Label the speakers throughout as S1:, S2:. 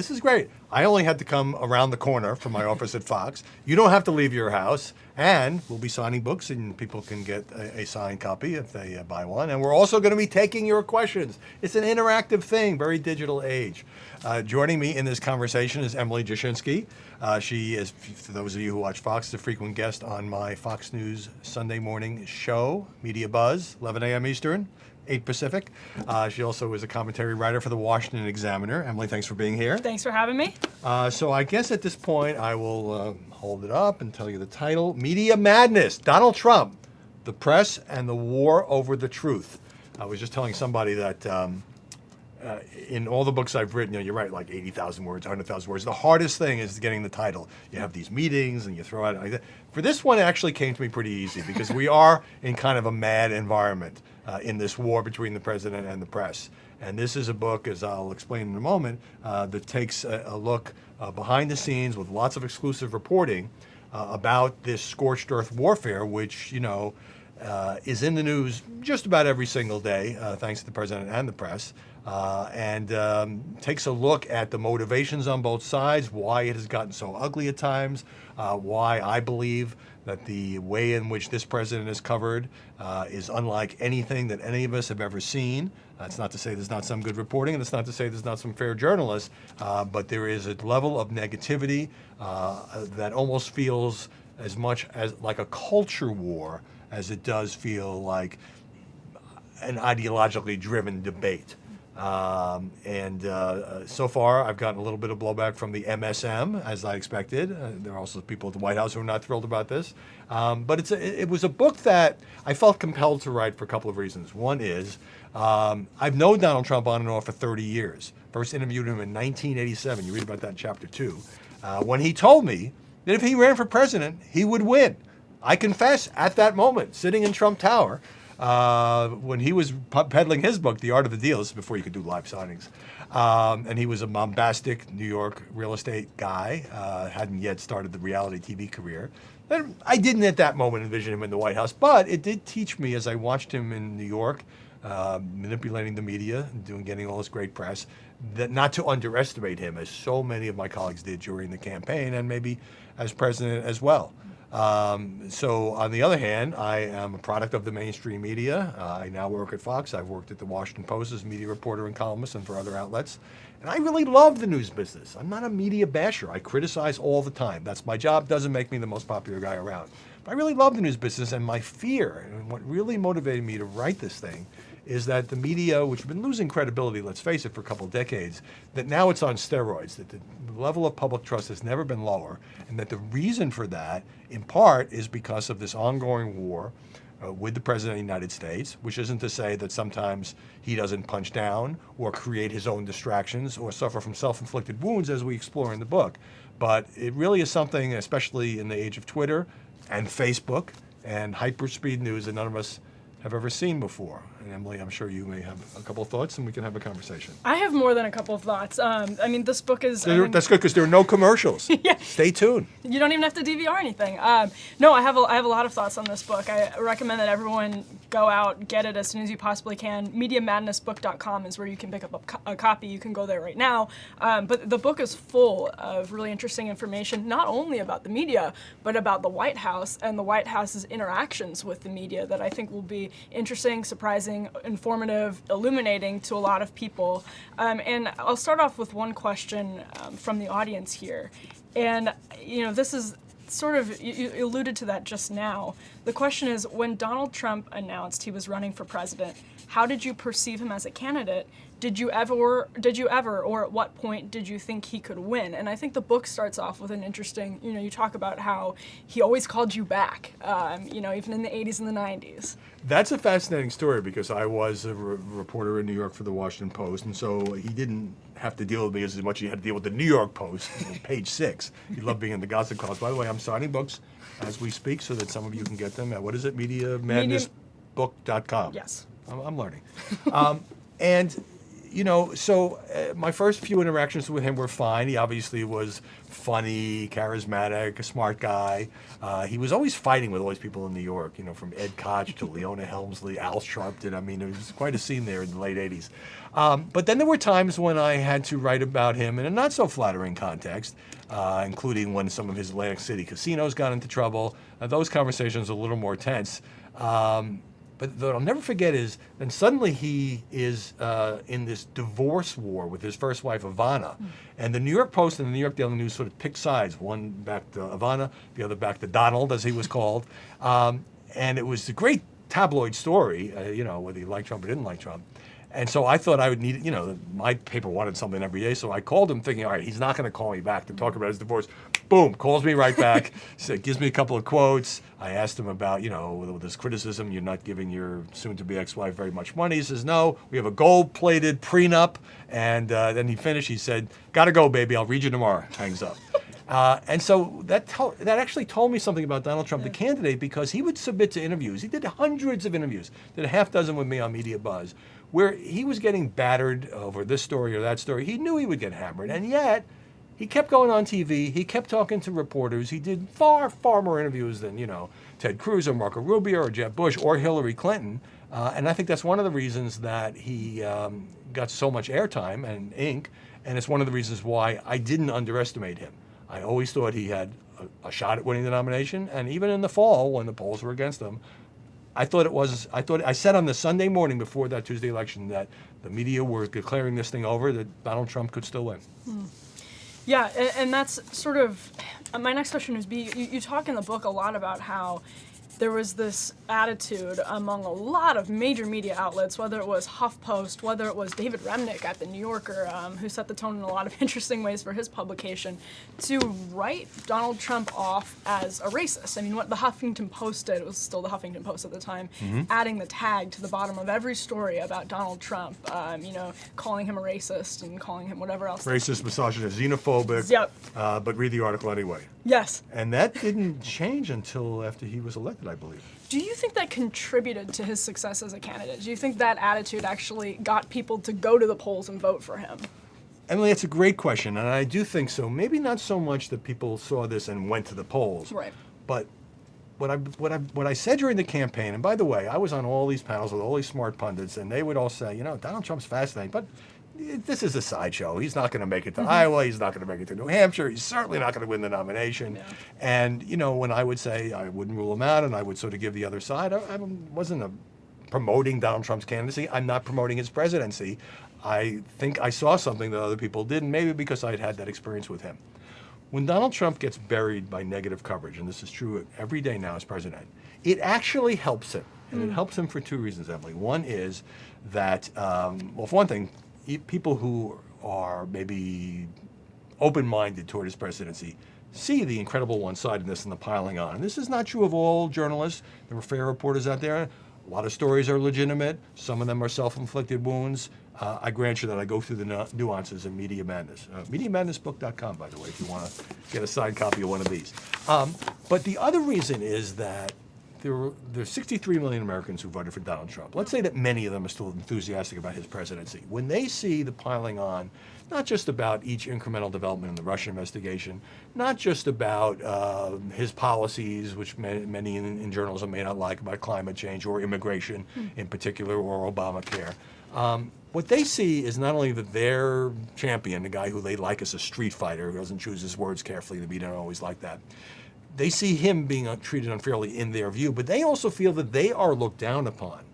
S1: This is great. I only had to come around the corner from my office at Fox. You don't have to leave your house. And we'll be signing books, and people can get a signed copy if they buy one. And we're also going to be taking your questions. It's an interactive thing, very digital age. Joining me in this conversation is Emily Jashinsky. She is, for those of you who watch Fox, is a frequent guest on my Fox News Sunday morning show, Media Buzz, 11 a.m. Eastern, 8 Pacific. She also is a commentary writer for the Washington Examiner. Emily, thanks for being here.
S2: Thanks for having me.
S1: So I guess at this point I will hold it up and tell you the title. Media Madness, Donald Trump, the Press and the War Over the Truth. I was just telling somebody that in all the books I've written, you write like 80,000 words, 100,000 words. The hardest thing is getting the title. You have these meetings and you throw out like that. For this one, it actually came to me pretty easy because we are in kind of a mad environment in this war between the president and the press. And this is a book, as I'll explain in a moment, that takes a look behind the scenes with lots of exclusive reporting about this scorched earth warfare, which, is in the news just about every single day, thanks to the president and the press, and takes a look at the motivations on both sides, why it has gotten so ugly at times, why I believe that the way in which this president is covered is unlike anything that any of us have ever seen. That's not to say there's not some good reporting, and it's not to say there's not some fair journalists, but there is a level of negativity that almost feels as much as like a culture war as it does feel like an ideologically driven debate. So far, I've gotten a little bit of blowback from the MSM, as I expected. There are also people at the White House who are not thrilled about this. But it was a book that I felt compelled to write for a couple of reasons. One is I've known Donald Trump on and off for 30 years. First interviewed him in 1987. You read about that in Chapter 2. When he told me that if he ran for president, he would win. I confess, at that moment, sitting in Trump Tower, when he was peddling his book, The Art of the Deal, this is before you could do live signings, and he was a bombastic New York real estate guy, hadn't yet started the reality TV career. And I didn't at that moment envision him in the White House, but it did teach me as I watched him in New York, manipulating the media, getting all this great press, that not to underestimate him, as so many of my colleagues did during the campaign, and maybe as president as well. So on the other hand, I am a product of the mainstream media. I now work at Fox. I've worked at the Washington Post as media reporter and columnist and for other outlets. And I really love the news business. I'm not a media basher. I criticize all the time. That's my job. Doesn't make me the most popular guy around. But I really love the news business, and my fear, and what really motivated me to write this thing, is that the media, which has been losing credibility, let's face it, for a couple of decades, that now it's on steroids, that the level of public trust has never been lower, and that the reason for that, in part, is because of this ongoing war with the President of the United States, which isn't to say that sometimes he doesn't punch down or create his own distractions or suffer from self-inflicted wounds, as we explore in the book. But it really is something, especially in the age of Twitter and Facebook and hyperspeed news, that none of us have ever seen before. And Emily, I'm sure you may have a couple of thoughts, and we can have a conversation.
S2: I have more than a couple of thoughts. This book is...
S1: That's good, because there are no commercials.
S2: Yeah.
S1: Stay tuned.
S2: You don't even have to DVR anything. No, I have a lot of thoughts on this book. I recommend that everyone go out, get it as soon as you possibly can. MediaMadnessBook.com is where you can pick up a copy. You can go there right now. But the book is full of really interesting information, not only about the media, but about the White House and the White House's interactions with the media, that I think will be interesting, surprising, informative, illuminating to a lot of people. And I'll start off with one question from the audience here. And, this is sort of, you alluded to that just now. The question is, when Donald Trump announced he was running for president, how did you perceive him as a candidate? Did you ever, or at what point did you think he could win? And I think the book starts off with an interesting, you talk about how he always called you back, even in the 80s and the 90s.
S1: That's a fascinating story, because I was a reporter in New York for the Washington Post, and so he didn't have to deal with me as much as he had to deal with the New York Post, page 6. He loved being in the gossip columns. By the way, I'm signing books as we speak so that some of you can get them at, what is it, MediaMadnessBook.com?
S2: Yes.
S1: I'm learning. And my first few interactions with him were fine. He obviously was funny, charismatic, a smart guy. He was always fighting with all these people in New York, from Ed Koch to Leona Helmsley, Al Sharpton. I mean, it was quite a scene there in the late 80s. But then there were times when I had to write about him in a not so flattering context, including when some of his Atlantic City casinos got into trouble. Those conversations were a little more tense. But what I'll never forget is then suddenly he is in this divorce war with his first wife, Ivana. And the New York Post and the New York Daily News sort of picked sides, one back to Ivana, the other back to Donald, as he was called. And it was a great tabloid story, whether he liked Trump or didn't like Trump. And so I thought I would need, my paper wanted something every day. So I called him thinking, all right, he's not going to call me back to talk about his divorce. Boom, calls me right back, gives me a couple of quotes. I asked him about, with this criticism, you're not giving your soon-to-be ex-wife very much money. He says, no, we have a gold-plated prenup. And then he finished, he said, gotta go, baby, I'll read you tomorrow. Hangs up. And so that actually told me something about Donald Trump, the candidate, because he would submit to interviews. He did hundreds of interviews, did a half dozen with me on Media Buzz, where he was getting battered over this story or that story. He knew he would get hammered, and yet he kept going on TV. He kept talking to reporters. He did far, far more interviews than, Ted Cruz or Marco Rubio or Jeb Bush or Hillary Clinton. And I think that's one of the reasons that he got so much airtime and ink, and it's one of the reasons why I didn't underestimate him. I always thought he had a shot at winning the nomination, and even in the fall when the polls were against him, I said on the Sunday morning before that Tuesday election that the media were declaring this thing over, that Donald Trump could still win.
S2: Yeah, and that's sort of, my next question is, you talk in the book a lot about how there was this attitude among a lot of major media outlets, whether it was HuffPost, whether it was David Remnick at The New Yorker, who set the tone in a lot of interesting ways for his publication, to write Donald Trump off as a racist. I mean, what the Huffington Post did, it was still the Huffington Post at the time, adding the tag to the bottom of every story about Donald Trump, calling him a racist and calling him whatever else.
S1: Racist, misogynist, xenophobic,
S2: yep.
S1: But read the article anyway.
S2: Yes.
S1: And that didn't change until after he was elected, I believe.
S2: Do you think that contributed to his success as a candidate? Do you think that attitude actually got people to go to the polls and vote for him?
S1: Emily, that's a great question, and I do think so. Maybe not so much that people saw this and went to the polls,
S2: right?
S1: But what I said during the campaign, and by the way, I was on all these panels with all these smart pundits, and they would all say, Donald Trump's fascinating, but this is a sideshow. He's not going to make it to Iowa. He's not going to make it to New Hampshire. He's certainly not going to win the nomination. Yeah. And, when I would say I wouldn't rule him out and I would sort of give the other side, I wasn't promoting Donald Trump's candidacy. I'm not promoting his presidency. I think I saw something that other people didn't, maybe because I'd had that experience with him. When Donald Trump gets buried by negative coverage, and this is true every day now as president, it actually helps him. And it helps him for two reasons, Emily. One is that, for one thing, people who are maybe open-minded toward his presidency see the incredible one-sidedness and the piling on. And this is not true of all journalists. There are fair reporters out there. A lot of stories are legitimate. Some of them are self-inflicted wounds. I grant you that I go through the nuances of Media Madness. MediaMadnessBook.com, by the way, if you want to get a signed copy of one of these. But the other reason is that there's 63 million Americans who voted for Donald Trump. Let's say that many of them are still enthusiastic about his presidency. When they see the piling on, not just about each incremental development in the Russia investigation, not just about his policies, which many in journalism may not like, about climate change or immigration in particular, or Obamacare. What they see is not only that their champion, the guy who they like as a street fighter, who doesn't choose his words carefully, we don't always like that. They see him being treated unfairly in their view, but they also feel that they are looked down upon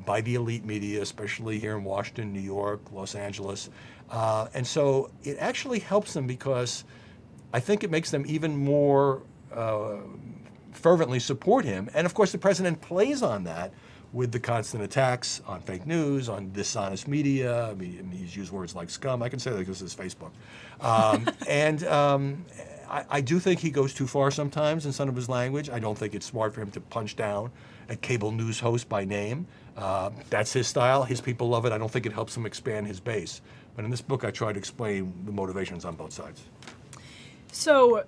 S1: by the elite media, especially here in Washington, New York, Los Angeles. And so it actually helps them because I think it makes them even more fervently support him. And of course, the president plays on that with the constant attacks on fake news, on dishonest media. I mean, he's used words like scum. I can say that because it's Facebook. I do think he goes too far sometimes in some of his language. I don't think it's smart for him to punch down a cable news host by name. That's his style. His people love it. I don't think it helps him expand his base. But in this book, I try to explain the motivations on both sides.
S2: So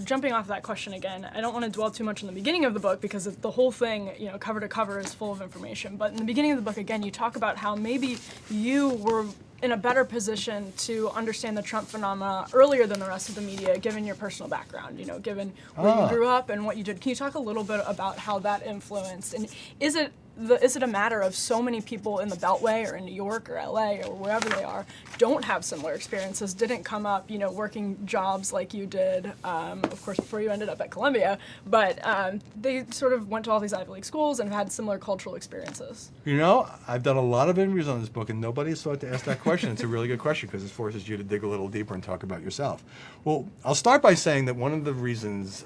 S2: Jumping off that question again, I don't want to dwell too much on the beginning of the book because the whole thing, cover to cover is full of information. But in the beginning of the book, again, you talk about how maybe you were in a better position to understand the Trump phenomena earlier than the rest of the media, given your personal background, given where you grew up and what you did. Can you talk a little bit about how that influenced? And is it a matter of so many people in the Beltway or in New York or LA or wherever they are don't have similar experiences, didn't come up, working jobs like you did, of course, before you ended up at Columbia, but they sort of went to all these Ivy League schools and have had similar cultural experiences?
S1: I've done a lot of interviews on this book, and nobody's thought to ask that question. It's a really good question because it forces you to dig a little deeper and talk about yourself. Well, I'll start by saying that one of the reasons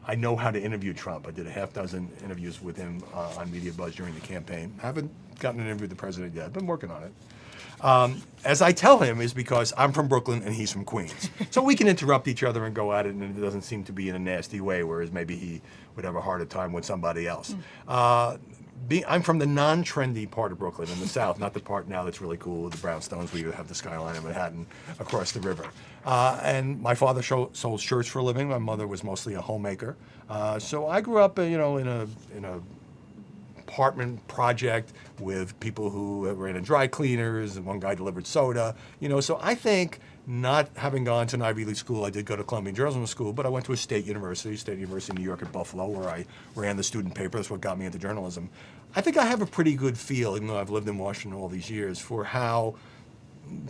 S1: I know how to interview Trump. I did a half dozen interviews with him on Media Buzz during the campaign. I haven't gotten an interview with the president yet. I've been working on it. As I tell him, is because I'm from Brooklyn and he's from Queens. So we can interrupt each other and go at it, and it doesn't seem to be in a nasty way, whereas maybe he would have a harder time with somebody else. I'm from the non-trendy part of Brooklyn in the South, not the part now that's really cool with the brownstones where you have the skyline of Manhattan across the river. And my father sold shirts for a living. My mother was mostly a homemaker. So I grew up, in a apartment project with people who ran in dry cleaners, and one guy delivered soda. So I think, not having gone to an Ivy League school, I did go to Columbia Journalism School, but I went to a State University of New York at Buffalo, where I ran the student paper. That's what got me into journalism. I think I have a pretty good feel, even though I've lived in Washington all these years, for how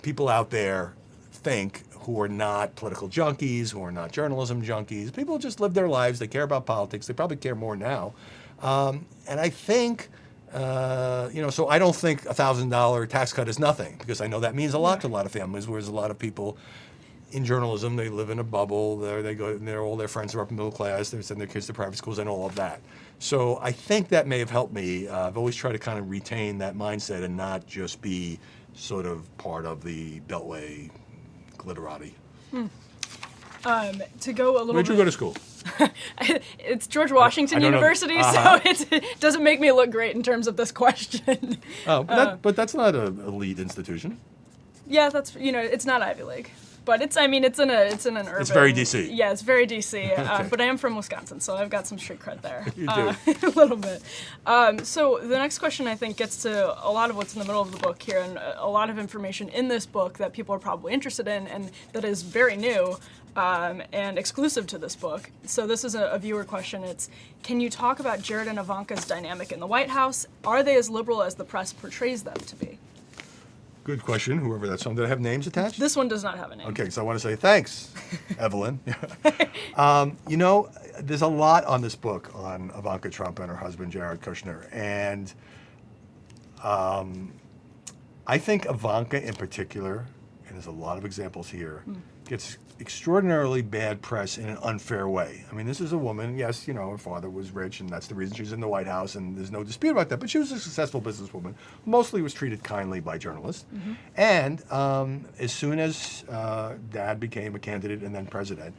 S1: people out there think who are not political junkies, who are not journalism junkies. People just live their lives. They care about politics. They probably care more now. And I think, so I don't think a $1,000 tax cut is nothing, because I know that means a lot to a lot of families, whereas a lot of people in journalism, they live in a bubble. All their friends are upper middle class. They send their kids to private schools and all of that. So I think that may have helped me. I've always tried to kind of retain that mindset and not just be sort of part of the Beltway glitterati.
S2: To go a little
S1: Where'd you go to school?
S2: It's George Washington University, so it doesn't make me look great in terms of this question.
S1: But that's not an elite institution.
S2: Yeah, that's it's not Ivy League, but it's in an urban.
S1: It's very DC.
S2: Yeah, it's very DC. Okay. But I am from Wisconsin, so I've got some street cred there.
S1: You do
S2: a little bit. So the next question I think gets to a lot of what's in the middle of the book here, and a lot of information in this book that people are probably interested in, and that is very new. And exclusive to this book. So this is a viewer question. It's, can you talk about Jared and Ivanka's dynamic in the White House? Are they as liberal as the press portrays them to be?
S1: Good question, whoever that's from. Did it have names attached?
S2: This one does not have a name.
S1: Okay, so I want to say thanks, Evelyn. There's a lot on this book on Ivanka Trump and her husband, Jared Kushner. And I think Ivanka in particular, and there's a lot of examples here, gets extraordinarily bad press in an unfair way. I mean, this is a woman, yes, her father was rich, and that's the reason she's in the White House, and there's no dispute about that, but she was a successful businesswoman, mostly was treated kindly by journalists. And as soon as Dad became a candidate and then president,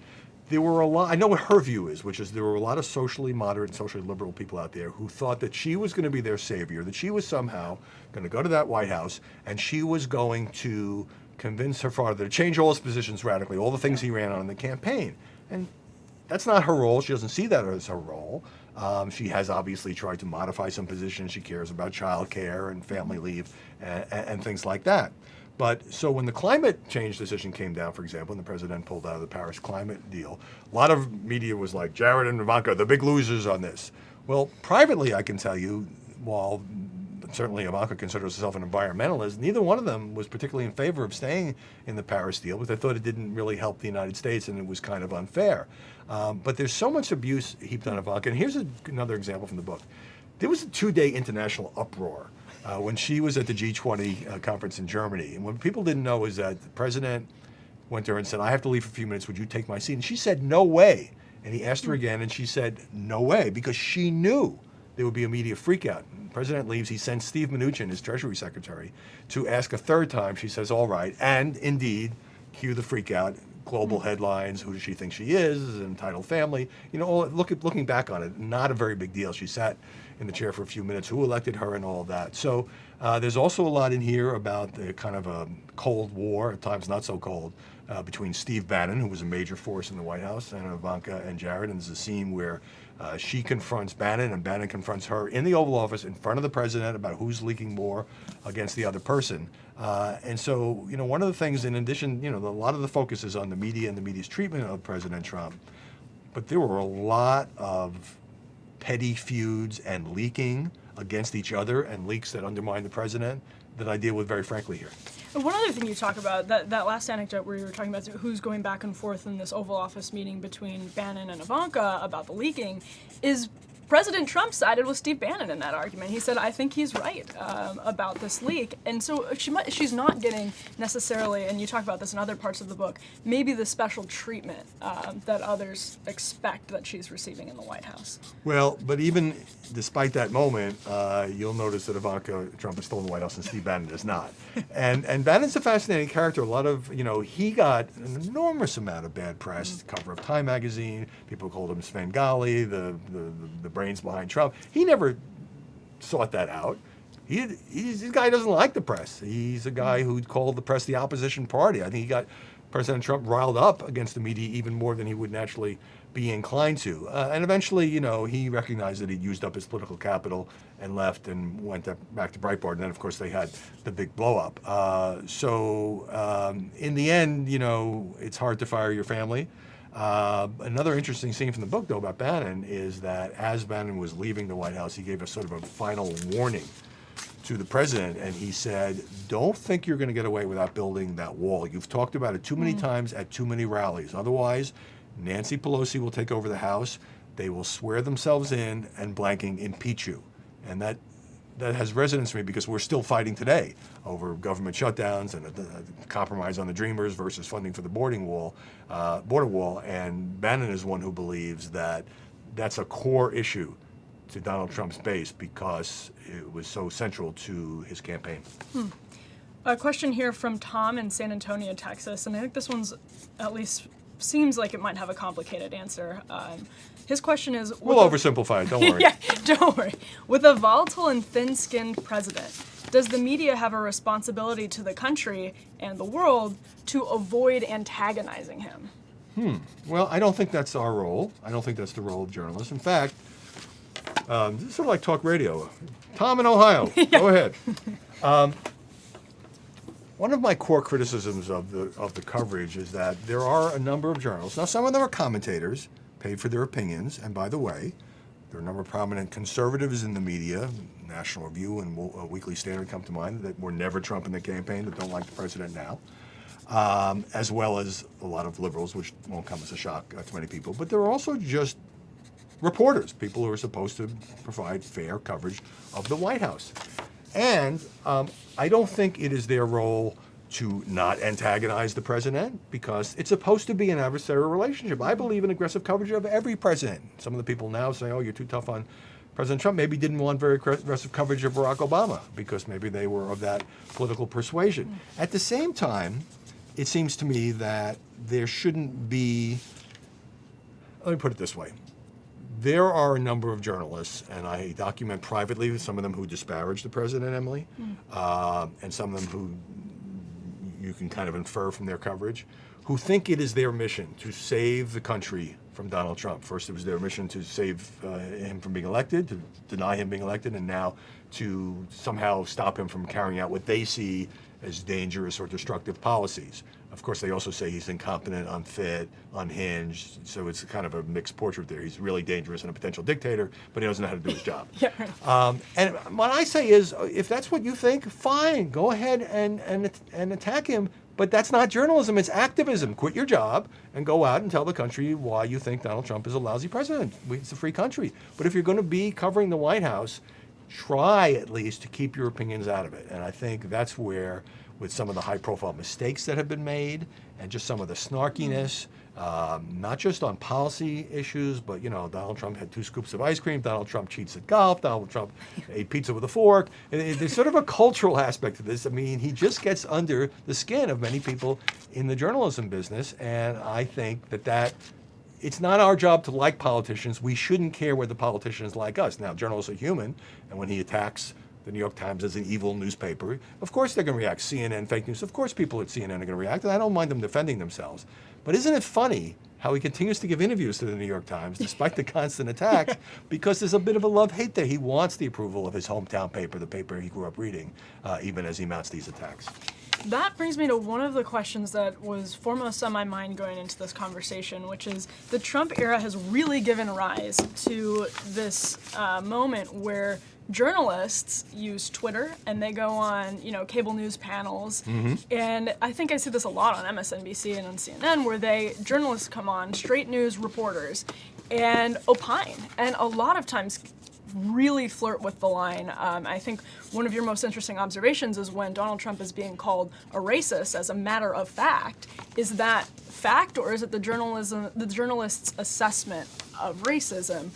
S1: there were a lot, I know what her view is, which is there were a lot of socially moderate and socially liberal people out there who thought that she was going to be their savior, that she was somehow going to go to that White House, and she was going to convince her father to change all his positions radically, all the things he ran on in the campaign. And that's not her role. She doesn't see that as her role. She has obviously tried to modify some positions. She cares about child care and family leave and things like that. But so when the climate change decision came down, for example, and the president pulled out of the Paris climate deal, a lot of media was like, Jared and Ivanka, the big losers on this. Well, privately, I can tell you, while certainly Ivanka considers herself an environmentalist, neither one of them was particularly in favor of staying in the Paris deal, because they thought it didn't really help the United States and it was kind of unfair. But there's so much abuse heaped on Ivanka. And here's another example from the book. There was a 2-day international uproar when she was at the G20 conference in Germany. And what people didn't know is that the president went to her and said, I have to leave for a few minutes, would you take my seat? And she said, no way. And he asked her again, and she said, no way, because she knew there would be a media freakout. The president leaves. He sends Steve Mnuchin, his Treasury Secretary, to ask a third time. She says, all right. And indeed, cue the freakout, global headlines, who does she think she is, entitled family. Looking back on it, not a very big deal. She sat in the chair for a few minutes, who elected her and all of that. So There's also a lot in here about the kind of a Cold War, at times not so cold, between Steve Bannon, who was a major force in the White House, and Ivanka and Jared. And there's a scene where she confronts Bannon, and Bannon confronts her in the Oval Office in front of the president about who's leaking more against the other person. And so, one of the things, in addition, a lot of the focus is on the media and the media's treatment of President Trump, but there were a lot of petty feuds and leaking against each other and leaks that undermine the president that I deal with very frankly here.
S2: And one other thing you talk about, that last anecdote where you were talking about who's going back and forth in this Oval Office meeting between Bannon and Ivanka about the leaking, is President Trump sided with Steve Bannon in that argument. He said, I think he's right about this leak. And so she's not getting necessarily, and you talk about this in other parts of the book, maybe the special treatment that others expect that she's receiving in the White House.
S1: Well, but even despite that moment, you'll notice that Ivanka Trump is still in the White House and Steve Bannon is not. And Bannon's a fascinating character. A lot of, he got an enormous amount of bad press, cover of Time magazine. People called him Svengali, the brains behind Trump. He never sought that out. This guy doesn't like the press. He's a guy who called the press the opposition party. I think he got President Trump riled up against the media even more than he would naturally be inclined to. And eventually, he recognized that he'd used up his political capital and left and went back to Breitbart. And then, of course, they had the big blow up. In the end, it's hard to fire your family. Another interesting scene from the book, though, about Bannon is that as Bannon was leaving the White House, he gave a sort of a final warning to the president, and he said, don't think you're going to get away without building that wall. You've talked about it too many times at too many rallies. Otherwise, Nancy Pelosi will take over the House. They will swear themselves in and blanking impeach you. And that has resonance for me because we're still fighting today over government shutdowns and a compromise on the Dreamers versus funding for the border wall. And Bannon is one who believes that that's a core issue to Donald Trump's base because it was so central to his campaign.
S2: A question here from Tom in San Antonio, Texas, and I think this one's at least seems like it might have a complicated answer. His question is...
S1: We'll oversimplify it, don't worry.
S2: Yeah, don't worry. With a volatile and thin-skinned president, does the media have a responsibility to the country and the world to avoid antagonizing him?
S1: Well, I don't think that's our role. I don't think that's the role of journalists. In fact, this is sort of like talk radio. Tom in Ohio, go ahead. One of my core criticisms of the coverage is that there are a number of journalists. Now, some of them are commentators, paid for their opinions. And by the way, there are a number of prominent conservatives in the media, National Review and Weekly Standard come to mind, that were never Trump in the campaign, that don't like the president now, as well as a lot of liberals, which won't come as a shock to many people. But there are also just reporters, people who are supposed to provide fair coverage of the White House. And I don't think it is their role to not antagonize the president because it's supposed to be an adversarial relationship. I believe in aggressive coverage of every president. Some of the people now say, oh, you're too tough on President Trump. Maybe didn't want very aggressive coverage of Barack Obama because maybe they were of that political persuasion. At the same time, it seems to me that there shouldn't be, let me put it this way. There are a number of journalists, and I document privately some of them who disparage the president, Emily, and some of them who you can kind of infer from their coverage, who think it is their mission to save the country from Donald Trump. First, it was their mission to save him from being elected, to deny him being elected, and now to somehow stop him from carrying out what they see as dangerous or destructive policies. Of course, they also say he's incompetent, unfit, unhinged, so it's kind of a mixed portrait there. He's really dangerous and a potential dictator, but he doesn't know how to do his job.
S2: Yeah, right.
S1: And what I say is, if that's what you think, fine, go ahead and attack him, but that's not journalism, it's activism. Quit your job and go out and tell the country why you think Donald Trump is a lousy president. It's a free country. But if you're going to be covering the White House, try at least to keep your opinions out of it. And I think that's where, with some of the high-profile mistakes that have been made and just some of the snarkiness, not just on policy issues, but, Donald Trump had 2 scoops of ice cream, Donald Trump cheats at golf, Donald Trump ate pizza with a fork. There's sort of a cultural aspect to this. I mean, he just gets under the skin of many people in the journalism business, and I think that it's not our job to like politicians. We shouldn't care whether politicians like us. Now, journalists are human, and when he attacks the New York Times as an evil newspaper. Of course they're going to react. CNN, fake news. Of course people at CNN are going to react, and I don't mind them defending themselves. But isn't it funny how he continues to give interviews to the New York Times despite the constant attacks, because there's a bit of a love-hate there. He wants the approval of his hometown paper, the paper he grew up reading, even as he mounts these attacks.
S2: That brings me to one of the questions that was foremost on my mind going into this conversation, which is the Trump era has really given rise to this moment where journalists use Twitter and they go on, cable news panels. And I think I see this a lot on MSNBC and on CNN, where journalists come on, straight news reporters, and opine. And a lot of times really flirt with the line. I think one of your most interesting observations is when Donald Trump is being called a racist as a matter of fact. Is that fact, or is it the journalist's assessment of racism?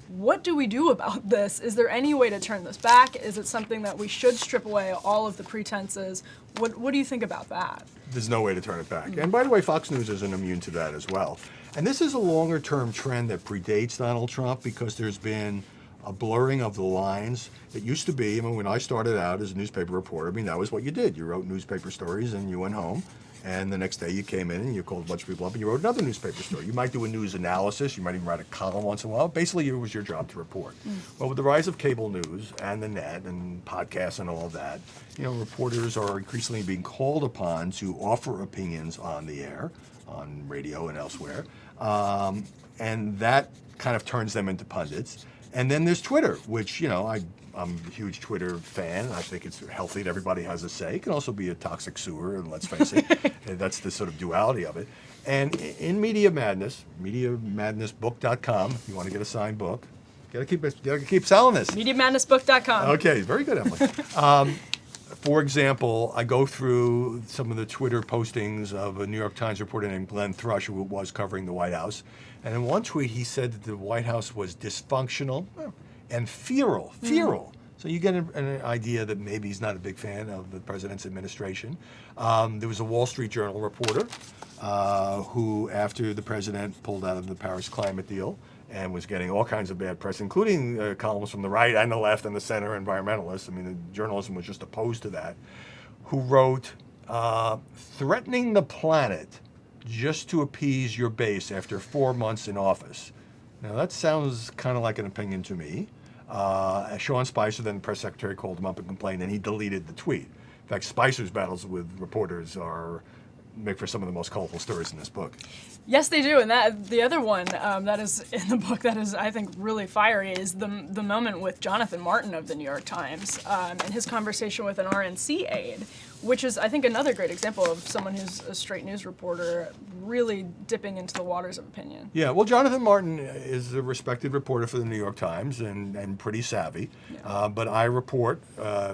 S2: What do we do about this? Is there any way to turn this back? Is it something that we should strip away all of the pretenses? What do you think about that?
S1: There's no way to turn it back. And by the way, Fox News isn't immune to that as well. And this is a longer-term trend that predates Donald Trump, because there's been a blurring of the lines. It used to be, when I started out as a newspaper reporter, that was what you did. You wrote newspaper stories and you went home, and the next day you came in and you called a bunch of people up and you wrote another newspaper story. You might do a news analysis, you might even write a column once in a while. Basically, it was your job to report. Well, with the rise of cable news and the net and podcasts and all of that, reporters are increasingly being called upon to offer opinions on the air, on radio and elsewhere, and that kind of turns them into pundits. And then there's Twitter, which, I'm a huge Twitter fan. I think it's healthy that everybody has a say. It can also be a toxic sewer, and let's face it, that's the sort of duality of it. And in Media Madness, MediaMadnessBook.com, if you want to get a signed book, gotta keep selling this.
S2: MediaMadnessBook.com.
S1: Okay, very good, Emily. For example, I go through some of the Twitter postings of a New York Times reporter named Glenn Thrush, who was covering the White House. And in one tweet, he said that the White House was dysfunctional and feral. So you get an idea that maybe he's not a big fan of the president's administration. There was a Wall Street Journal reporter who, after the president pulled out of the Paris climate deal and was getting all kinds of bad press, including columns from the right and the left and the center, environmentalists. The journalism was just opposed to that, who wrote, threatening the planet just to appease your base after 4 months in office. Now that sounds kind of like an opinion to me. Sean Spicer, then the press secretary, called him up and complained, and he deleted the tweet. In fact, Spicer's battles with reporters make for some of the most colorful stories in this book.
S2: Yes, they do. And the other one that is in the book that is, I think, really fiery is the moment with Jonathan Martin of the New York Times and his conversation with an RNC aide, which is, I think, another great example of someone who's a straight news reporter really dipping into the waters of opinion.
S1: Yeah, well, Jonathan Martin is a respected reporter for the New York Times and pretty savvy. Yeah. But I report,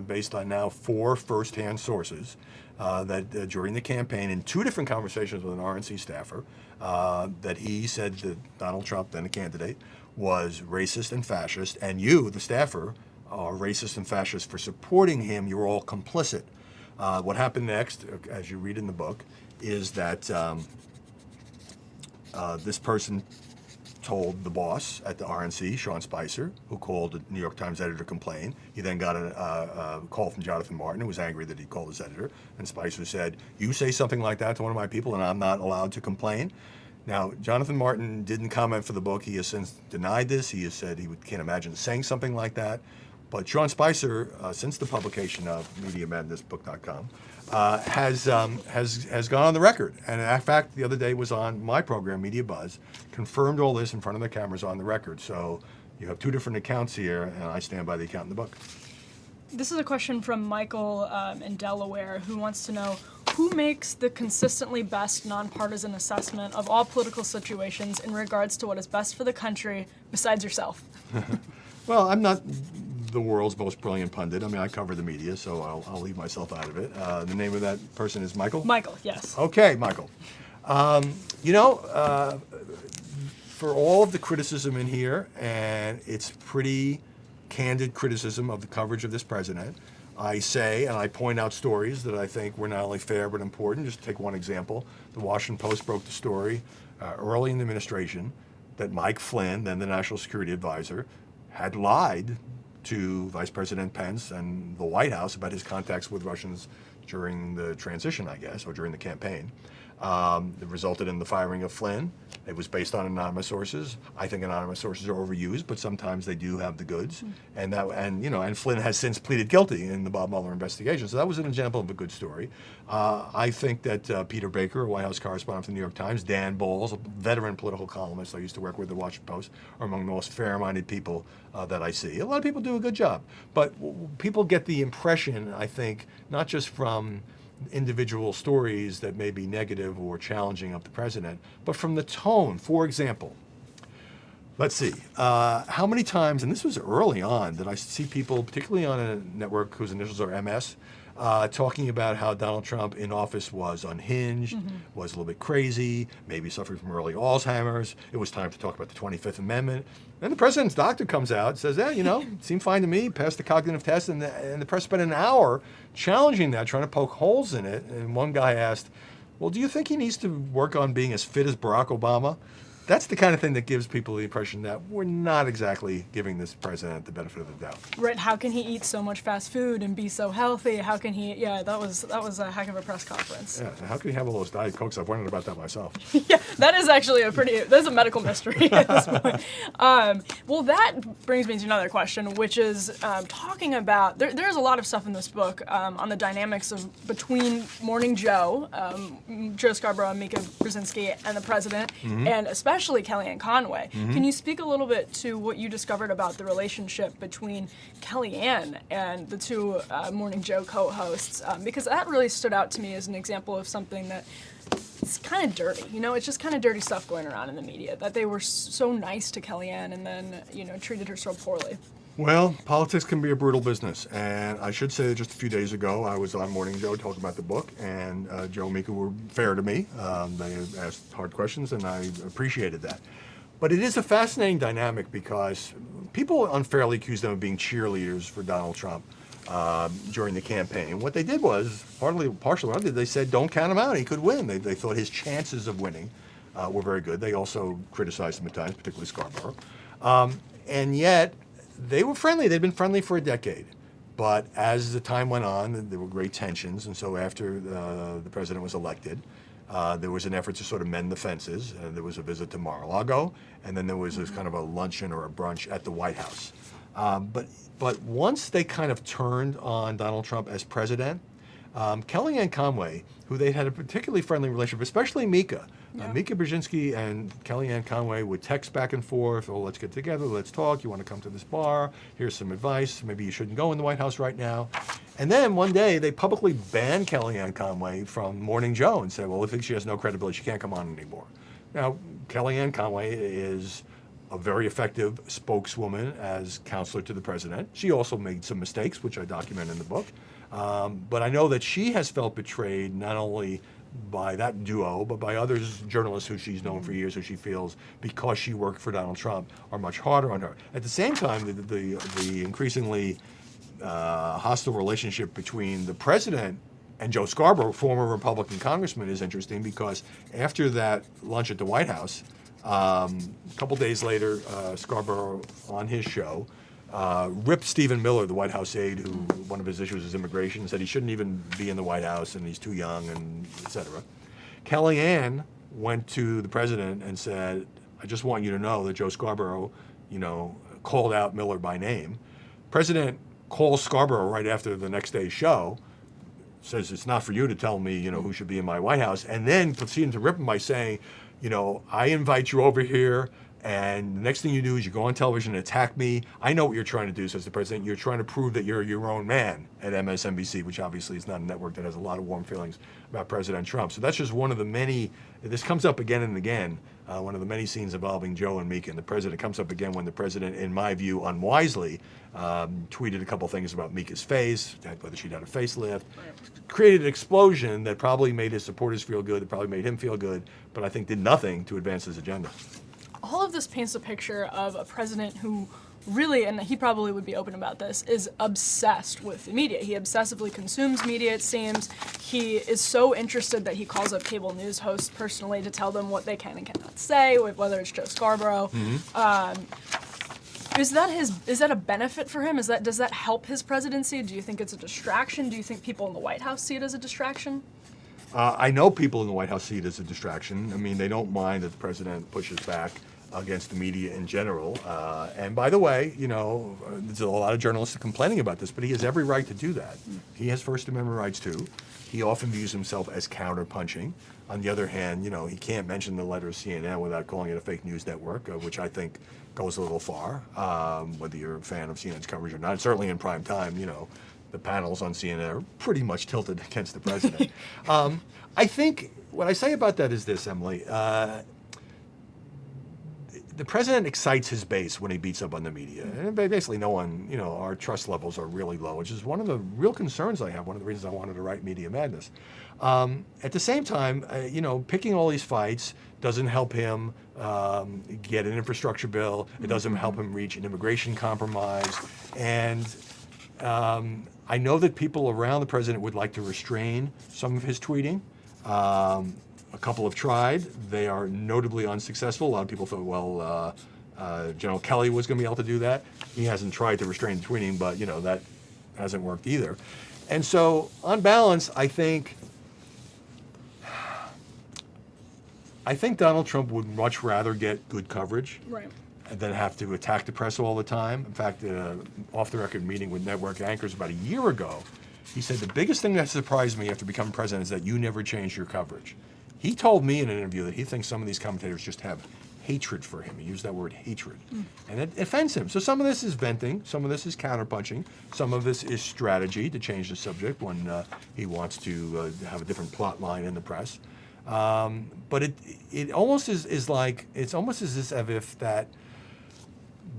S1: based on now 4 first-hand sources, that during the campaign, in 2 different conversations with an RNC staffer, that he said that Donald Trump, then a candidate, was racist and fascist, and you, the staffer, are racist and fascist for supporting him. You're all complicit. What happened next, as you read in the book, is that this person told the boss at the RNC, Sean Spicer, who called the New York Times editor to complain. He then got a call from Jonathan Martin, who was angry that he called his editor, and Spicer said, you say something like that to one of my people and I'm not allowed to complain? Now, Jonathan Martin didn't comment for the book. He has since denied this. He has said he can't imagine saying something like that. But Sean Spicer, since the publication of MediaMadnessBook.com, has gone on the record. And in fact, the other day was on my program, Media Buzz, confirmed all this in front of the cameras on the record. So you have 2 different accounts here, and I stand by the account in the book.
S2: This is a question from Michael in Delaware, who wants to know, who makes the consistently best nonpartisan assessment of all political situations in regards to what is best for the country besides yourself?
S1: Well, I'm not the world's most brilliant pundit. I cover the media, so I'll leave myself out of it. The name of that person is Michael?
S2: Michael, yes.
S1: Okay, Michael. For all of the criticism in here, and it's pretty candid criticism of the coverage of this president, I say, and I point out stories that I think were not only fair but important. Just to take one example, the Washington Post broke the story early in the administration that Mike Flynn, then the National Security Advisor, had lied to Vice President Pence and the White House about his contacts with Russians during the transition, I guess, or during the campaign. It resulted in the firing of Flynn. It was based on anonymous sources. I think anonymous sources are overused, but sometimes they do have the goods. And Flynn has since pleaded guilty in the Bob Mueller investigation. So that was an example of a good story. I think that Peter Baker, a White House correspondent for the New York Times, Dan Bowles, a veteran political columnist I used to work with at the Washington Post, are among the most fair-minded people that I see. A lot of people do a good job, but people get the impression, I think, not just from individual stories that may be negative or challenging of the president, but from the tone. For example, let's see, how many times, and this was early on, that I see people, particularly on a network whose initials are MS, talking about how Donald Trump in office was unhinged, was a little bit crazy, maybe suffering from early Alzheimer's. It was time to talk about the 25th Amendment. And the president's doctor comes out and says, it seemed fine to me, passed the cognitive test, and the press spent an hour challenging that, trying to poke holes in it. And one guy asked, well, do you think he needs to work on being as fit as Barack Obama? That's the kind of thing that gives people the impression that we're not exactly giving this president the benefit of the doubt.
S2: Right? How can he eat so much fast food and be so healthy? How can he? Yeah, that was a heck of a press conference.
S1: Yeah, how can he have all those Diet Cokes? I've wondered about that myself.
S2: Yeah, that is actually that's a medical mystery at this point. Well, that brings me to another question, which is talking about there's a lot of stuff in this book on the dynamics between Morning Joe, Joe Scarborough and Mika Brzezinski, and the president, and especially Kellyanne Conway. Can you speak a little bit to what you discovered about the relationship between Kellyanne and the two Morning Joe co-hosts? Because that really stood out to me as an example of something that it's kind of dirty. It's just kind of dirty stuff going around in the media, that they were so nice to Kellyanne and then, treated her so poorly.
S1: Well, politics can be a brutal business, and I should say that just a few days ago I was on Morning Joe talking about the book, and Joe and Mika were fair to me. They asked hard questions, and I appreciated that. But it is a fascinating dynamic because people unfairly accuse them of being cheerleaders for Donald Trump during the campaign. What they did was, partially, they said don't count him out, he could win. They thought his chances of winning were very good. They also criticized him at times, particularly Scarborough. And yet, they were friendly. They'd been friendly for a decade. But as the time went on, there were great tensions. And so after the president was elected, there was an effort to sort of mend the fences. There was a visit to Mar-a-Lago, and then there was this kind of a luncheon or a brunch at the White House. But once they kind of turned on Donald Trump as president, Kellyanne Conway, who they had a particularly friendly relationship, especially Mika. Mika Brzezinski and Kellyanne Conway would text back and forth, oh, let's get together, let's talk, you want to come to this bar, here's some advice, maybe you shouldn't go in the White House right now. And then one day they publicly banned Kellyanne Conway from Morning Joe and said, well, we think she has no credibility, she can't come on anymore. Now, Kellyanne Conway is a very effective spokeswoman as counselor to the president. She also made some mistakes, which I document in the book. But I know that she has felt betrayed not only by that duo, but by others, journalists who she's known for years, who she feels, because she worked for Donald Trump, are much harder on her. At the same time, the increasingly hostile relationship between the president and Joe Scarborough, former Republican congressman, is interesting because after that lunch at the White House, a couple days later, Scarborough, on his show, ripped Stephen Miller, the White House aide, who one of his issues is immigration, said he shouldn't even be in the White House and he's too young, and et cetera. Kellyanne went to the president and said, I just want you to know that Joe Scarborough, called out Miller by name. President calls Scarborough right after the next day's show, says it's not for you to tell me, who should be in my White House, and then proceeded to rip him by saying, I invite you over here, and the next thing you do is you go on television and attack me. I know what you're trying to do, says the president. You're trying to prove that you're your own man at MSNBC, which obviously is not a network that has a lot of warm feelings about President Trump. So that's just one of the many, this comes up again and again, one of the many scenes involving Joe and Mika. And the president comes up again when the president, in my view, unwisely, tweeted a couple things about Mika's face, whether she'd had a facelift, created an explosion that probably made his supporters feel good, that probably made him feel good, but I think did nothing to advance his agenda.
S2: All of this paints a picture of a president who really, and he probably would be open about this, is obsessed with the media. He obsessively consumes media, it seems. He is so interested that he calls up cable news hosts personally to tell them what they can and cannot say, whether it's Joe Scarborough. Is that a benefit for him? Does that help his presidency? Do you think it's a distraction? Do you think people in the White House see it as a distraction?
S1: I know people in the White House see it as a distraction. I mean, they don't mind that the president pushes back against the media in general. And by the way, there's a lot of journalists complaining about this, but he has every right to do that. He has First Amendment rights too. He often views himself as counterpunching. On the other hand, he can't mention the letter of CNN without calling it a fake news network, which I think goes a little far, whether you're a fan of CNN's coverage or not. Certainly in prime time, the panels on CNN are pretty much tilted against the president. I think what I say about that is this, Emily. The president excites his base when he beats up on the media. And basically no one, our trust levels are really low, which is one of the real concerns I have, one of the reasons I wanted to write Media Madness. At the same time, picking all these fights doesn't help him get an infrastructure bill. It doesn't help him reach an immigration compromise. And I know that people around the president would like to restrain some of his tweeting. A couple have tried. They are notably unsuccessful. A lot of people thought, well, General Kelly was going to be able to do that. He hasn't tried to restrain the tweeting, but that hasn't worked either. And so, on balance, I think Donald Trump would much rather get good coverage than have to attack the press all the time. In fact, off-the-record meeting with network anchors about a year ago, he said the biggest thing that surprised me after becoming president is that you never changed your coverage. He told me in an interview that he thinks some of these commentators just have hatred for him. He used that word, hatred. And it offends him. So some of this is venting, some of this is counterpunching, some of this is strategy to change the subject when he wants to have a different plot line in the press. But it almost is like, it's almost as if that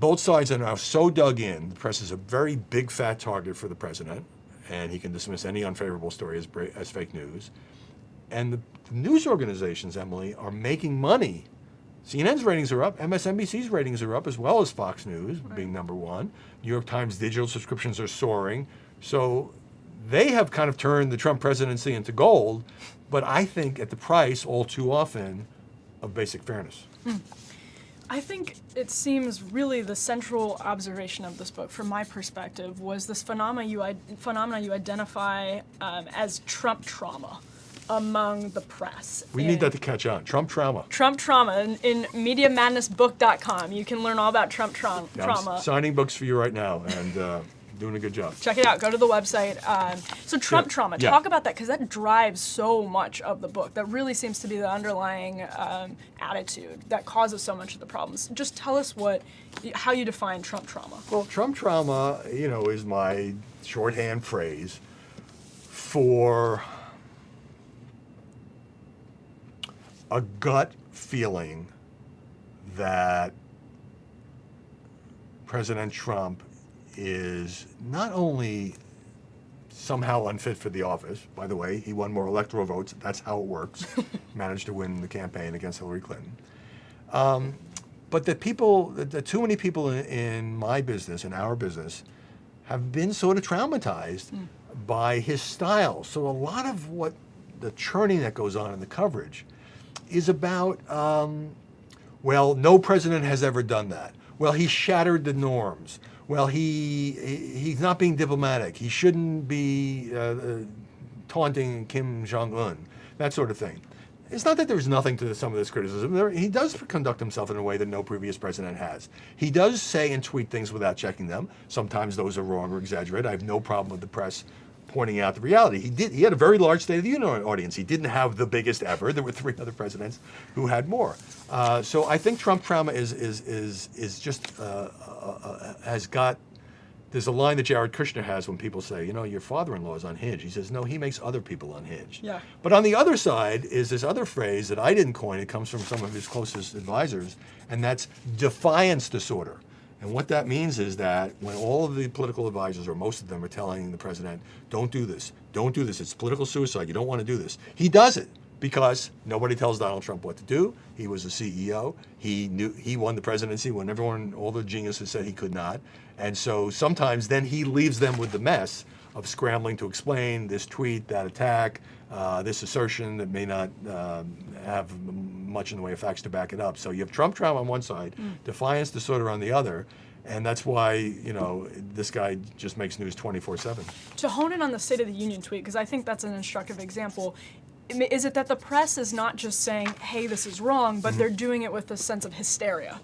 S1: both sides are now so dug in. The press is a very big fat target for the president, and he can dismiss any unfavorable story as fake news. And the news organizations, Emily, are making money. CNN's ratings are up, MSNBC's ratings are up, as well as Fox News being number one. New York Times digital subscriptions are soaring. So they have kind of turned the Trump presidency into gold, but I think at the price, all too often, of basic fairness.
S2: I think it seems really the central observation of this book, from my perspective, was this phenomena you identify as Trump trauma among the press.
S1: We need that to catch on. Trump trauma.
S2: Trump trauma. In MediaMadnessBook.com, you can learn all about Trump trauma.
S1: I'm signing books for you right now and doing a good job.
S2: Check it out. Go to the website. So Trump trauma. Talk about that, because that drives so much of the book. That really seems to be the underlying attitude that causes so much of the problems. Just tell us how you define Trump trauma.
S1: Well, Trump trauma, is my shorthand phrase for a gut feeling that President Trump is not only somehow unfit for the office. By the way, he won more electoral votes. That's how it works. Managed to win the campaign against Hillary Clinton. But that too many people in my business, in our business, have been sort of traumatized by his style. So a lot of what the churning that goes on in the coverage is about, well, no president has ever done that. Well, he shattered the norms. Well, he's not being diplomatic. He shouldn't be taunting Kim Jong-un, that sort of thing. It's not that there's nothing to some of this criticism. He does conduct himself in a way that no previous president has. He does say and tweet things without checking them. Sometimes those are wrong or exaggerated. I have no problem with the press pointing out the reality. He had a very large State of the Union audience. He didn't have the biggest ever. There were 3 other presidents who had more. So I think Trump trauma is just has got. There's a line that Jared Kushner has when people say, your father-in-law is unhinged. He says, no, he makes other people unhinged.
S2: Yeah.
S1: But on the other side is this other phrase that I didn't coin. It comes from some of his closest advisors, and that's defiance disorder. And what that means is that when all of the political advisors, or most of them, are telling the president, don't do this, it's political suicide, you don't want to do this, he does it because nobody tells Donald Trump what to do. He was the CEO. He won the presidency when all the geniuses said he could not. And so sometimes then he leaves them with the mess of scrambling to explain this tweet, that attack, this assertion that may not have much in the way of facts to back it up. So you have Trump trauma on one side, defiance disorder on the other, And that's why, you know, this guy just makes news 24/7.
S2: To hone in on the State of the Union tweet, because I think that's an instructive example, is it that the press is not just saying, hey, this is wrong, but they're doing it with a sense of hysteria?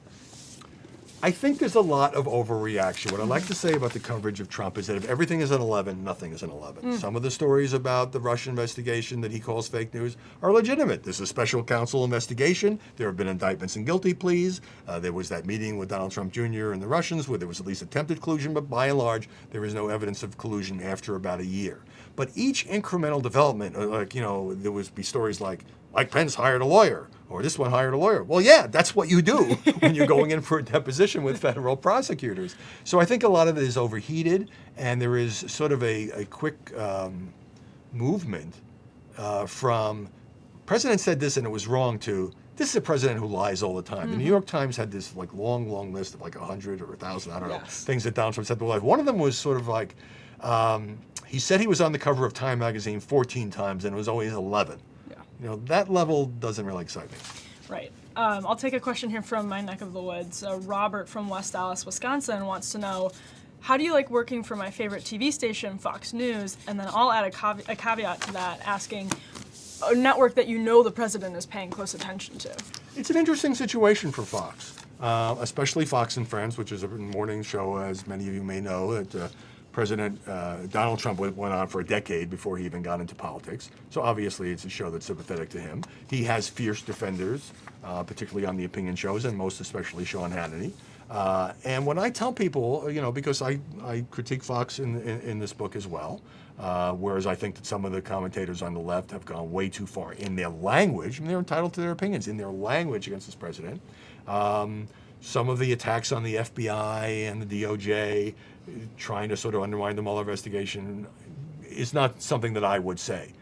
S1: I think there's a lot of overreaction. What I like to say about the coverage of Trump is that if everything is an 11, nothing is an 11. Some of the stories about the Russian investigation that he calls fake news are legitimate. There's a special counsel investigation. There have been indictments and guilty pleas. There was that meeting with Donald Trump Jr. and the Russians where there was at least attempted collusion, but by and large, there is no evidence of collusion after about a year. But each incremental development, like, you know, there would be stories like Mike Pence hired a lawyer, or this one hired a lawyer. Well, yeah, that's what you do when you're going in for a deposition with federal prosecutors. So I think a lot of it is overheated, and there is sort of a quick movement from, President said this and it was wrong to, this is a president who lies all the time. The New York Times had this like long list of like 100 or 1,000, I don't know, things that Donald Trump said to life. One of them was sort of like, he said he was on the cover of Time magazine 14 times and it was always 11. You know, that level doesn't really excite me.
S2: Right. I'll take a question here from my neck of the woods. Robert from West Dallas, Wisconsin wants to know, how do you like working for my favorite TV station, Fox News? And then I'll add a caveat to that, asking a network that you know the president is paying close attention to.
S1: It's an interesting situation for Fox, especially Fox and Friends, which is a morning show, as many of you may know, that President Donald Trump went on for a decade before he even got into politics. So obviously it's a show that's sympathetic to him. He has fierce defenders, particularly on the opinion shows, and most especially Sean Hannity. And when I tell people, you know, because I critique Fox in this book as well, whereas I think that some of the commentators on the left have gone way too far in their language, and they're entitled to their opinions, in their language against this president. Some of the attacks on the FBI and the DOJ, trying to sort of undermine the Mueller investigation, is not something that I would say.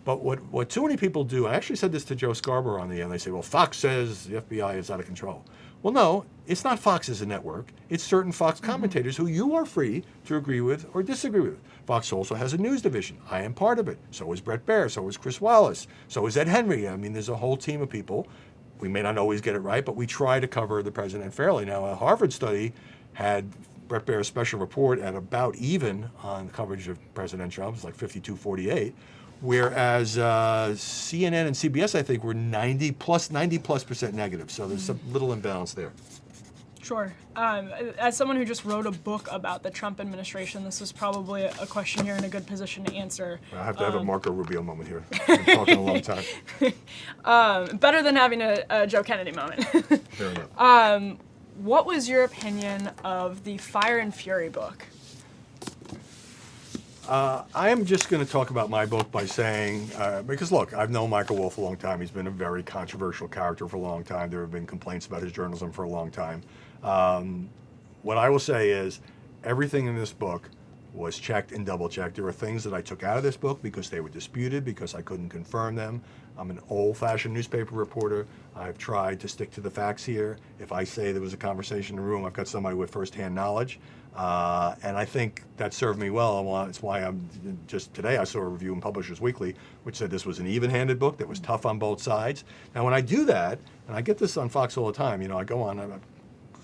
S1: But what too many people do, I actually said this to Joe Scarborough on the end, they say, well, Fox says the FBI is out of control. Well, no, it's not Fox as a network. It's certain Fox commentators who you are free to agree with or disagree with. Fox also has a news division. I am part of it. So is Bret Baier. So is Chris Wallace. So is Ed Henry. I mean, there's a whole team of people. We may not always get it right, but we try to cover the president fairly. Now, a Harvard study had Bret Baier's special report at about even on the coverage of President Trump. It's like 52-48. Whereas CNN and CBS, I think, were 90+% negative. So there's some little imbalance there.
S2: Sure. As someone who just wrote a book about the Trump administration, this is probably a question you're in a good position to answer.
S1: I have to have a Marco Rubio moment here. I've been talking a long time.
S2: Better than having a Joe Kennedy moment.
S1: Fair enough.
S2: What was your opinion of the Fire and Fury book?
S1: I am just going to talk about my book by saying, because look, I've known Michael Wolff a long time. He's been a very controversial character for a long time. There have been complaints about his journalism for a long time. What I will say is everything in this book was checked and double-checked. There are things that I took out of this book because they were disputed, because I couldn't confirm them. I'm an old-fashioned newspaper reporter. I've tried to stick to the facts here. If I say there was a conversation in the room, I've got somebody with first-hand knowledge. And I think that served me well. It's why just today I saw a review in Publishers Weekly which said this was an even-handed book that was tough on both sides. Now when I do that, and I get this on Fox all the time, you know, I go on, I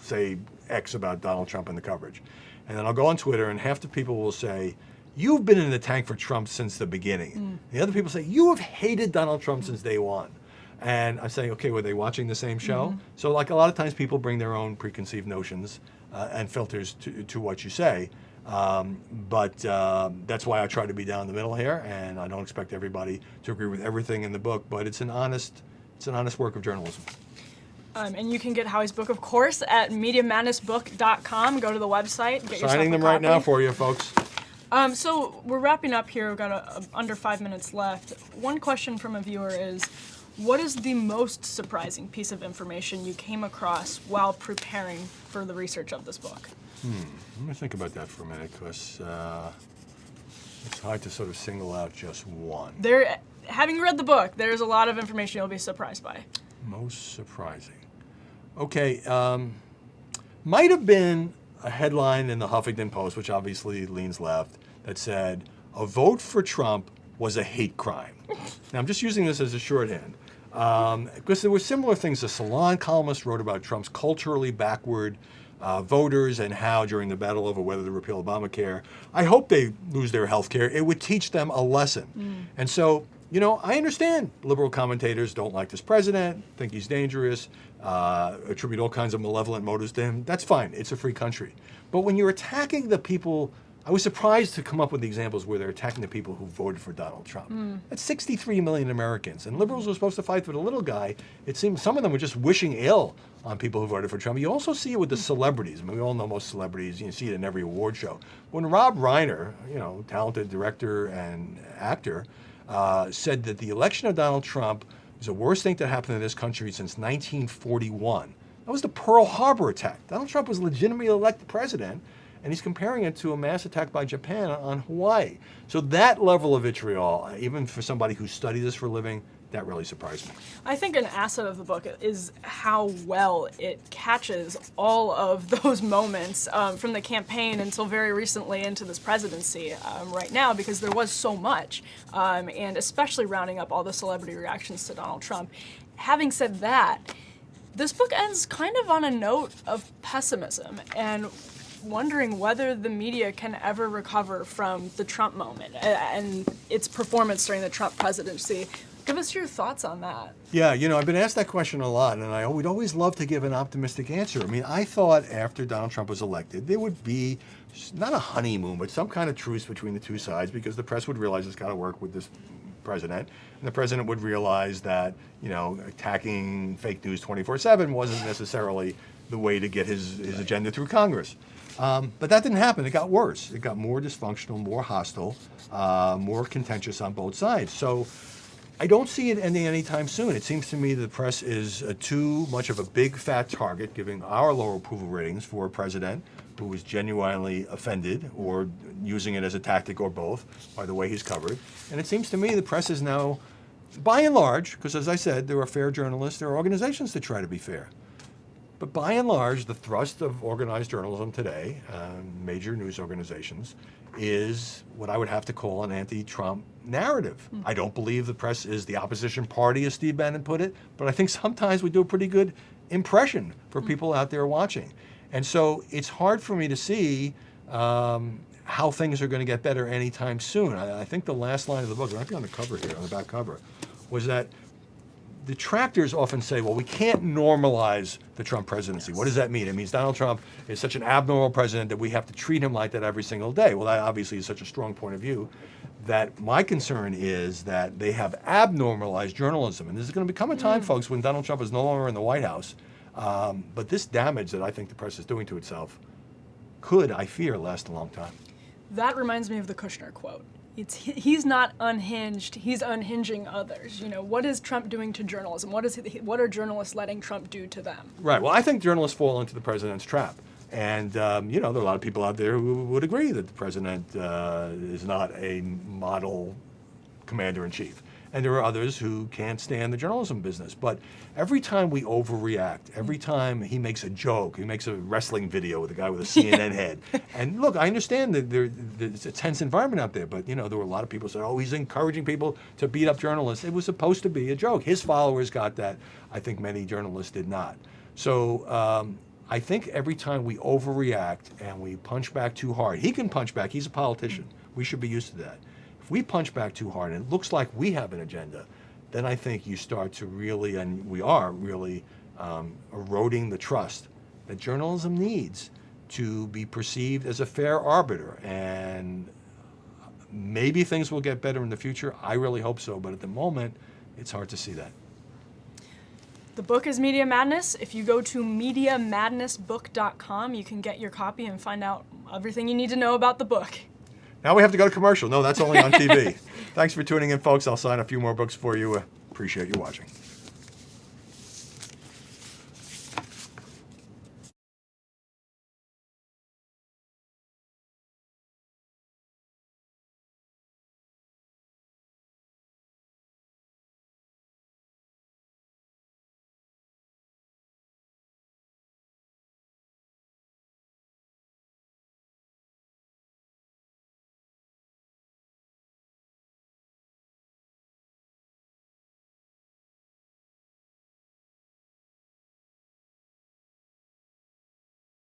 S1: say X about Donald Trump and the coverage. And then I'll go on Twitter and half the people will say, you've been in the tank for Trump since the beginning. The other people say, you have hated Donald Trump since day one. And I'm saying, okay, were they watching the same show? So like a lot of times people bring their own preconceived notions and filters to what you say. But that's why I try to be down the middle here, and I don't expect everybody to agree with everything in the book, but it's an honest work of journalism.
S2: And you can get Howie's book, of course, at MediaMadnessBook.com. Go to the website, get yourself a copy.
S1: Signing them right now for you, folks.
S2: So we're wrapping up here. We've got under 5 minutes left. One question from a viewer is, what is the most surprising piece of information you came across while preparing for the research of this book?
S1: Let me think about that for a minute, because it's hard to sort of single out just one.
S2: Having read the book, there's a lot of information you'll be surprised by.
S1: Most surprising. Okay, might have been a headline in the Huffington Post, which obviously leans left, that said, a vote for Trump was a hate crime. Now, I'm just using this as a shorthand. Because there were similar things. The Salon columnist wrote about Trump's culturally backward voters and how during the battle over whether to repeal Obamacare, I hope they lose their health care. It would teach them a lesson. And so, you know, I understand liberal commentators don't like this president, think he's dangerous, attribute all kinds of malevolent motives to him. That's fine. It's a free country. But when you're attacking the people, I was surprised to come up with the examples where they're attacking the people who voted for Donald Trump. That's 63 million Americans. And liberals were supposed to fight for the little guy. It seems some of them were just wishing ill on people who voted for Trump. You also see it with the celebrities. I mean, we all know most celebrities. You see it in every award show. When Rob Reiner, you know, talented director and actor, said that the election of Donald Trump is the worst thing that happened in this country since 1941. That was the Pearl Harbor attack. Donald Trump was legitimately elected president, and he's comparing it to a mass attack by Japan on Hawaii. So that level of vitriol, even for somebody who studies this for a living, that really surprised me.
S2: I think an asset of the book is how well it catches all of those moments from the campaign until very recently into this presidency right now, because there was so much, and especially rounding up all the celebrity reactions to Donald Trump. Having said that, this book ends kind of on a note of pessimism and wondering whether the media can ever recover from the Trump moment and its performance during the Trump presidency. Give us your thoughts on that.
S1: Yeah, you know, I've been asked that question a lot, and I would always love to give an optimistic answer. I mean, I thought after Donald Trump was elected, there would be not a honeymoon, but some kind of truce between the two sides, because the press would realize it's got to work with this president, and the president would realize that, you know, attacking fake news 24/7 wasn't necessarily the way to get his agenda through Congress. But that didn't happen. It got worse. It got more dysfunctional, more hostile, more contentious on both sides. So I don't see it ending anytime soon. It seems to me the press is too much of a big fat target, giving our lower approval ratings for a president who is genuinely offended or using it as a tactic or both by the way he's covered. And it seems to me the press is now, by and large, because as I said, there are fair journalists, there are organizations that try to be fair. But by and large, the thrust of organized journalism today, major news organizations, is what I would have to call an anti-Trump narrative. I don't believe the press is the opposition party, as Steve Bannon put it, but I think sometimes we do a pretty good impression for people out there watching. And so it's hard for me to see how things are going to get better anytime soon. I think the last line of the book, it might be on the cover here, on the back cover, was that detractors often say, well, we can't normalize the Trump presidency. What does that mean? It means Donald Trump is such an abnormal president that we have to treat him like that every single day. Well, that obviously is such a strong point of view that my concern is that they have abnormalized journalism. And this is going to become a time, folks, when Donald Trump is no longer in the White House. But this damage that I think the press is doing to itself could, I fear, last a long time.
S2: That reminds me of the Kushner quote. He's not unhinged, he's unhinging others. You know, what is Trump doing to journalism? What are journalists letting Trump do to them?
S1: Right. Well, I think journalists fall into the president's trap. And, you know, there are a lot of people out there who would agree that the president is not a model commander-in-chief. And there are others who can't stand the journalism business. But every time we overreact, every time he makes a joke, he makes a wrestling video with a guy with a CNN head. And look, I understand that there's a tense environment out there, but you know, there were a lot of people who said, oh, he's encouraging people to beat up journalists. It was supposed to be a joke. His followers got that. I think many journalists did not. So I think every time we overreact and we punch back too hard, he can punch back, he's a politician. We should be used to that. If we punch back too hard and it looks like we have an agenda, then I think you start to really, and we are really, eroding the trust that journalism needs to be perceived as a fair arbiter. And maybe things will get better in the future. I really hope so, but at the moment, it's hard to see that.
S2: The book is Media Madness. If you go to MediaMadnessBook.com, you can get your copy and find out everything you need to know about the book.
S1: Now we have to go to commercial. No, that's only on TV. Thanks for tuning in, folks. I'll sign a few more books for you. Appreciate you watching.